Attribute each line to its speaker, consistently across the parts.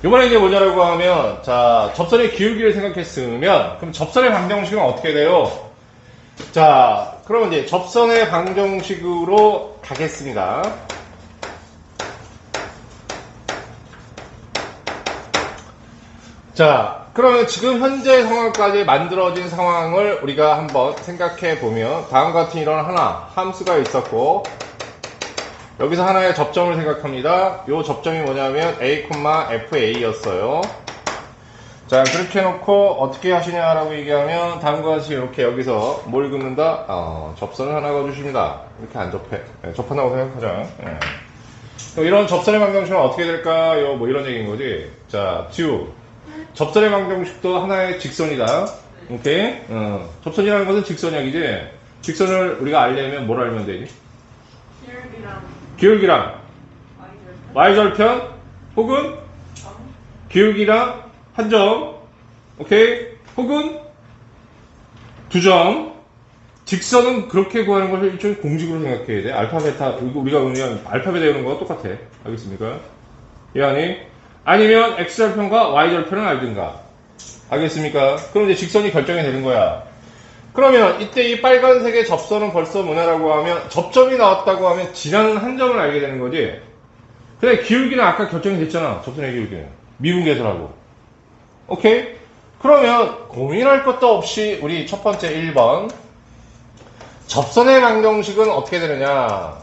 Speaker 1: 이번에 이제 뭐냐라고 하면, 자, 접선의 기울기를 생각했으면, 그럼 접선의 방정식은 어떻게 돼요? 자, 그러면 이제 접선의 방정식으로 가겠습니다. 자, 그러면 지금 현재 상황까지 만들어진 상황을 우리가 한번 생각해 보면, 다음과 같은 이런 하나, 함수가 있었고, 여기서 하나의 접점을 생각합니다. 이 접점이 뭐냐면 a, fa였어요. 자, 그렇게 해놓고 어떻게 하시냐라고 얘기하면 다음과 같이 이렇게 여기서 뭘 긋는다? 접선을 하나 그어주십니다. 이렇게 안 접해. 네, 접한다고 생각하죠. 네. 그럼 이런 접선의 방정식은 어떻게 될까요? 뭐 이런 얘기인 거지. 자, 듀. 접선의 방정식도 하나의 직선이다. 오케이? 접선이라는 것은 직선이야기지. 직선을 우리가 알려면 뭘 알면 되지? 기울기랑 y절편 혹은 기울기랑 한 점, 오케이? 혹은 두 점. 직선은 그렇게 구하는 것을 일종의 공식으로 생각해야 돼. 알파, 베타, 우리가 그냥 알파벳 외우는 거와 똑같아. 알겠습니까? 이해하니? 아니면 x절편과 y절편을 알든가. 알겠습니까? 그럼 이제 직선이 결정이 되는 거야. 그러면 이때 이 빨간색의 접선은 벌써 뭐냐라고 하면 접점이 나왔다고 하면 지나는 한 점을 알게 되는 거지. 근데 기울기는 아까 결정이 됐잖아. 접선의 기울기는. 미분계수라고. 오케이? 그러면 고민할 것도 없이 우리 첫 번째 1번 접선의 방정식은 어떻게 되느냐.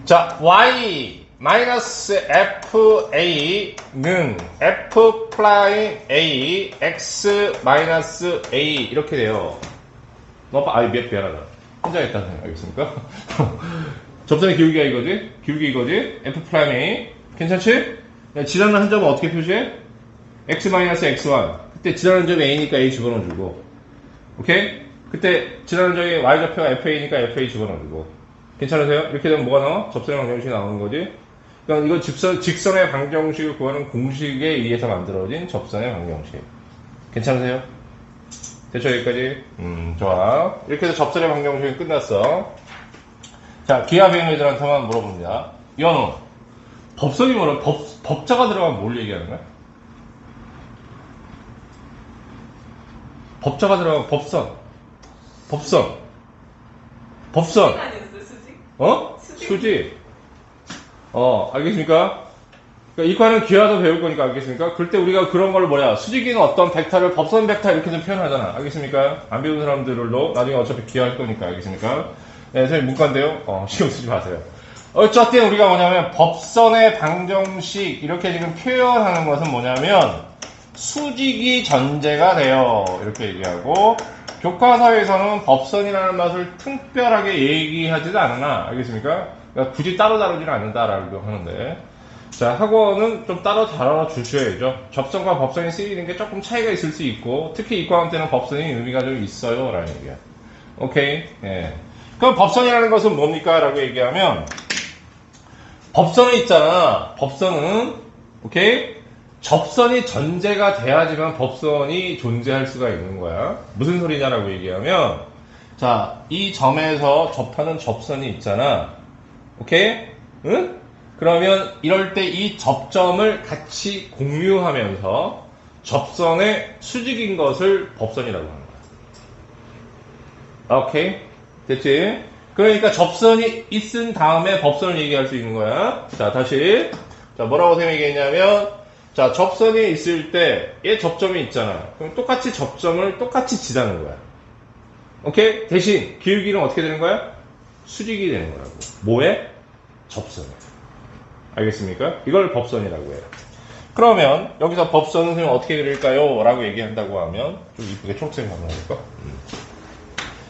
Speaker 1: 자, y fa는 f 프라임 a x 마이너스 a 이렇게 돼요. 미안하다. 혼자 했다는 생각 알겠습니까? 접선의 기울기가 이거지? 기울기 이거지? f 프라임 a 괜찮지? 지나는 한 점은 어떻게 표시해? x 마이너스 x1 그때 지나는 점이 a니까 a 집어넣어주고 오케이? 그때 지나는 점이 y좌표가 fa니까 fa 집어넣어주고 괜찮으세요? 이렇게 되면 뭐가 나와? 접선의 방정식이 나오는 거지? 그러니까 이거 직선의 방정식을 구하는 공식에 의해서 만들어진 접선의 방정식. 괜찮으세요? 됐죠, 여기까지? 좋아. 이렇게 해서 접선의 방정식이 끝났어. 자, 기하 배우들한테만 물어봅니다. 연우, 법선이 뭐라, 법자가 들어가면 뭘 얘기하는 거야? 법자가 들어가면 법선. 수직. 알겠습니까? 그러니까 이과는 기하도 배울 거니까 알겠습니까? 그럴 때 우리가 그런 걸 수직인 어떤 벡터를 법선 벡터 이렇게 좀 표현하잖아. 알겠습니까? 안 배운 사람들로 나중에 어차피 기하할 거니까 알겠습니까? 네, 선생님 문과인데요. 신경 쓰지 마세요. 어쨌든 우리가 뭐냐면 법선의 방정식 이렇게 지금 표현하는 것은 뭐냐면 수직이 전제가 돼요. 이렇게 얘기하고 교과서에서는 법선이라는 것을 특별하게 얘기하지도 않으나 알겠습니까? 그러니까 굳이 따로 다루지는 않는다라고 하는데 자 학원은 좀 따로 다뤄주셔야죠. 접선과 법선이 쓰이는 게 조금 차이가 있을 수 있고 특히 이과학 때는 법선이 의미가 좀 있어요 라는 얘기야. 오케이? 예. 그럼 법선이라는 것은 뭡니까? 라고 얘기하면 법선은 있잖아. 법선은 오케이? 접선이 전제가 돼야지만 법선이 존재할 수가 있는 거야. 무슨 소리냐라고 얘기하면 자, 이 점에서 접하는 접선이 있잖아. 오케이? 응? 그러면 이럴 때 이 접점을 같이 공유하면서 접선의 수직인 것을 법선이라고 하는 거야. 오케이? 됐지? 그러니까 접선이 있은 다음에 법선을 얘기할 수 있는 거야. 자, 다시. 자, 뭐라고 선생님이 얘기했냐면 자, 접선이 있을 때 얘 접점이 있잖아. 그럼 똑같이 접점을 똑같이 지나는 거야. 오케이? 대신 기울기는 어떻게 되는 거야? 수직이 되는 거라고. 뭐에? 접선에. 알겠습니까? 이걸 법선이라고 해요. 그러면 여기서 법선은 선생님 어떻게 그릴까요? 라고 얘기한다고 하면 좀 이쁘게 초록색 한번 해볼까?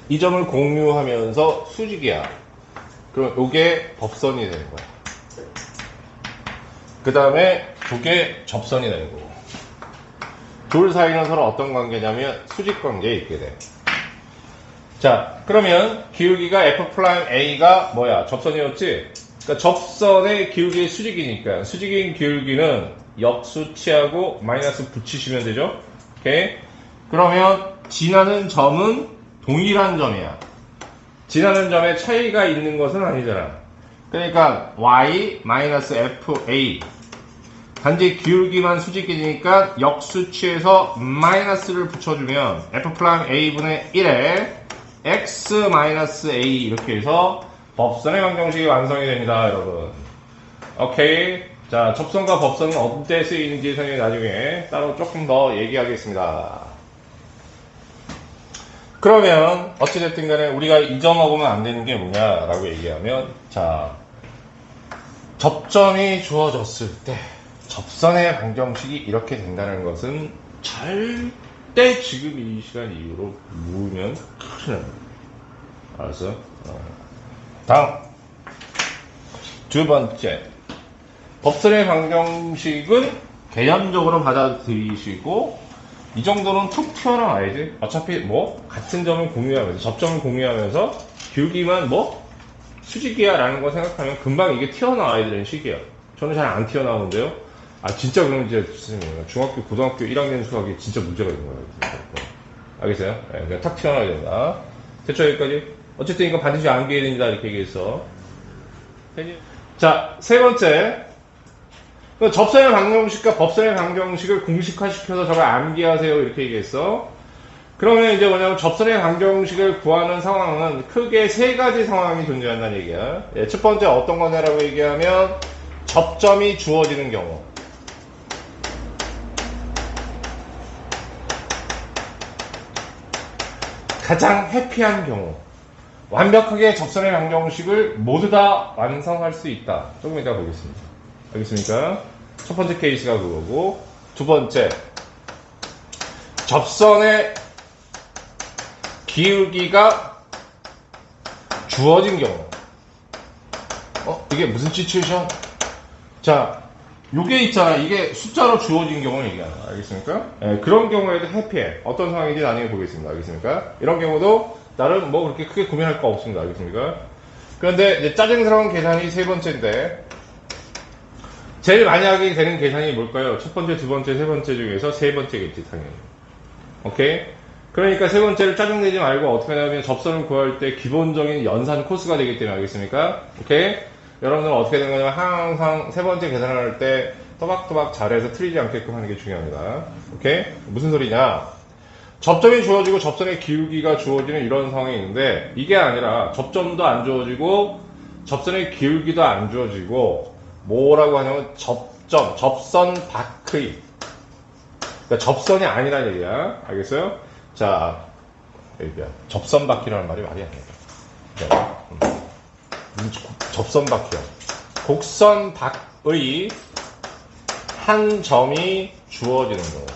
Speaker 1: 이 점을 공유하면서 수직이야. 그럼 요게 법선이 되는 거야. 그 다음에 요게 접선이 되는 거고. 둘 사이는 서로 어떤 관계냐면 수직 관계에 있게 돼. 자, 그러면 기울기가 f'A가 뭐야? 접선이었지? 그러니까 접선의 기울기의 수직이니까 수직인 기울기는 역수치하고 마이너스 붙이시면 되죠? 오케이? 그러면 지나는 점은 동일한 점이야. 지나는 점에 차이가 있는 것은 아니잖아. 그러니까 y 마이너스 fa 단지 기울기만 수직이니까 역수치에서 마이너스를 붙여주면 f 프라임 a분의 1에 x 마이너스 a 이렇게 해서 법선의 방정식이 완성이 됩니다, 여러분. 오케이. 자, 접선과 법선은 어때 쓰이는지 선생님이 나중에 따로 조금 더 얘기하겠습니다. 그러면 어찌됐든 간에 우리가 잊어먹으면 안 되는 게 뭐냐라고 얘기하면, 자, 접점이 주어졌을 때 접선의 방정식이 이렇게 된다는 것은 절대 지금 이 시간 이후로 모으면 큰일 납니다. 알았어? 다음 두 번째, 법선의 방정식은 개념적으로 받아들이시고 이 정도는 툭 튀어나와야지. 어차피 뭐 같은 점을 공유하면서 접점을 공유하면서 기울기만 뭐 수직이야 라는 거 생각하면 금방 이게 튀어나와야 되는 식이에요. 저는 잘 안 튀어나오는데요. 아 진짜 그러면 이제 중학교 고등학교 1학년 수학이 진짜 문제가 있는 거예요. 알겠어요? 네, 그냥 탁 튀어나와야 된다. 됐죠? 여기까지? 어쨌든 이거 반드시 암기해야 된다 이렇게 얘기했어. 자, 세 번째, 접선의 방정식과 법선의 방정식을 공식화시켜서 저걸 암기하세요 이렇게 얘기했어. 그러면 이제 뭐냐면 접선의 방정식을 구하는 상황은 크게 세 가지 상황이 존재한다는 얘기야. 예, 첫 번째 어떤 거냐라고 얘기하면 접점이 주어지는 경우, 가장 해피한 경우, 완벽하게 접선의 방정식을 모두 다 완성할 수 있다. 조금 이따 보겠습니다. 알겠습니까? 첫 번째 케이스가 그거고, 두 번째, 접선의 기울기가 주어진 경우. 이게 무슨 시츄에이션? 자, 요게 있잖아. 이게 숫자로 주어진 경우를 얘기하는 거야. 알겠습니까? 예, 그런 경우에도 해피해. 어떤 상황인지 나중에 보겠습니다. 알겠습니까? 이런 경우도 나름 뭐 그렇게 크게 고민할 거 없습니다. 알겠습니까? 그런데 이제 짜증스러운 계산이 세 번째인데, 제일 많이 하게 되는 계산이 뭘까요? 첫 번째, 두 번째, 세 번째 중에서 세 번째겠지, 당연히. 오케이? 그러니까 세 번째를 짜증내지 말고 어떻게 하냐면 접선을 구할 때 기본적인 연산 코스가 되기 때문에. 알겠습니까? 오케이? 여러분들은 어떻게 되는 거냐면 항상 세 번째 계산을 할 때 또박또박 잘해서 틀리지 않게끔 하는 게 중요합니다. 오케이? 무슨 소리냐? 접점이 주어지고 접선의 기울기가 주어지는 이런 상황이 있는데, 이게 아니라 접점도 안 주어지고 접선의 기울기도 안 주어지고 뭐라고 하냐면 접선 밖의, 그러니까 접선이 아니라는 얘기야. 알겠어요? 자, 여기야. 접선 밖이라는 말이 말이 안 돼. 접선 밖이야. 곡선 밖의 한 점이 주어지는 경우.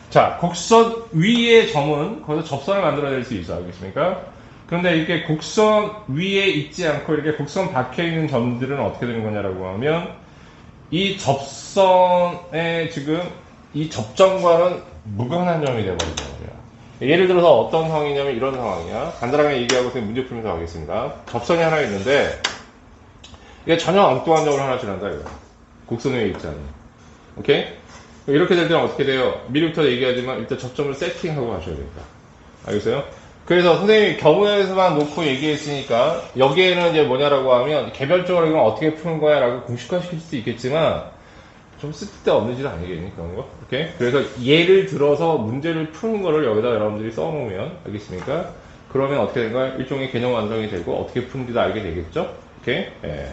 Speaker 1: 자, 곡선 위의 점은 거기서 접선을 만들어낼 수 있어. 알겠습니까? 그런데 이렇게 곡선 위에 있지 않고 이렇게 곡선 밖에 있는 점들은 어떻게 되는 거냐라고 하면, 이 접선의 지금 이 접점과는 무관한 점이 되어버리는 거예요. 예를 들어서 어떤 상황이냐면 이런 상황이야. 간단하게 얘기하고 문제 풀면서 가겠습니다. 접선이 하나 있는데 이게 전혀 엉뚱한 점을 하나 지난다 이거. 곡선 위에 있지 않니. 오케이? 이렇게 될 때는 어떻게 돼요? 미리부터 얘기하지만 일단 접점을 세팅하고 가셔야 됩니다. 알겠어요? 그래서 선생님이 경우에서만 놓고 얘기했으니까 여기에는 이제 뭐냐라고 하면 개별적으로 이건 어떻게 푸는 거야 라고 공식화시킬 수도 있겠지만 좀 쓸데없는 짓 아니겠니? 그런 거? 오케이? 그래서 예를 들어서 문제를 푸는 거를 여기다 여러분들이 써놓으면, 알겠습니까? 그러면 어떻게 된 거야? 일종의 개념 완성이 되고 어떻게 푸는지도 알게 되겠죠? 오케이? 예.